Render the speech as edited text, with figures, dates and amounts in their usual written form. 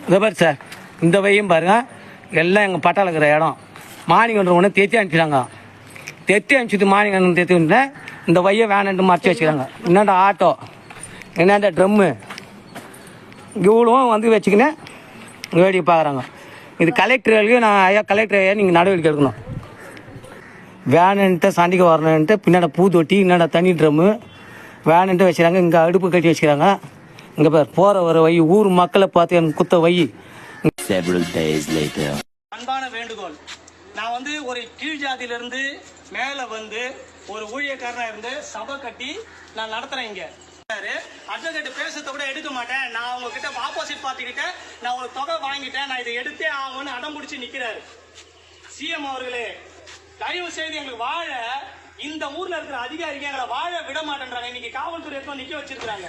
இதை பாரு சார், இந்த வையும் பாருங்கள், எல்லாம் எங்கள் பட்டாள இருக்கிற இடம். மானிகன்ற ஒன்று தெத்தி அனுப்பிச்சிட்டாங்க. தெத்தி அனுப்பிச்சிட்டு மானிகன் தெத்தி வந்துட்டு இந்த வையை வேணான்ட்டு மறைச்சி வச்சுக்கிறாங்க. என்னடா ஆட்டோ, என்னடா ட்ரம்மு, இவ்வளவும் வந்து வச்சுக்கினேன் வேடிக்கை பார்க்குறாங்க. இது கலெக்டர்களுக்கு நான் ஐயா கலெக்டர் ஐயா நீங்கள் நடவடிக்கை எடுக்கணும். வேணுன்ட்டு சண்டைக்கு வரணுன்ட்டு பின்னாடி பூ தொட்டி, என்னடா தண்ணி ட்ரம்மு வேணுன்ட்டு வச்சுக்கிறாங்க. இங்கே அடுப்பு கட்டி வச்சுக்கிறாங்க. இங்கே பேர் போகிற ஒரு வை, ஊர் மக்களை பார்த்து எனக்கு குத்த வை. அன்பான வேண்டுகோள், நான் வந்து ஒரு கீழ் ஜாதியிலிருந்து மேலே வந்து ஒரு ஊழியக்காரனாக இருந்து சபை கட்டி நான் நடத்துகிறேன். இங்கே அட்வொகேட் பேசுறத கூட எடுக்க மாட்டேன். நான் உங்ககிட்ட ஆப்போசிட் பார்ட்டி கிட்ட நான் ஒரு தொகை வாங்கிட்டேன், நான் இதை எடுத்தே ஆகும்னு அடம் பிடிச்சி நிற்கிறாரு. சிஎம் அவர்களே, தயவு செய்து எங்களுக்கு வாழ இந்த ஊர்ல இருக்கிற அதிகாரிகள் எங்களை வாழ விட மாட்டேன்றாங்க. இன்னைக்கு காவல்துறை நிக்க வச்சிருக்காங்க.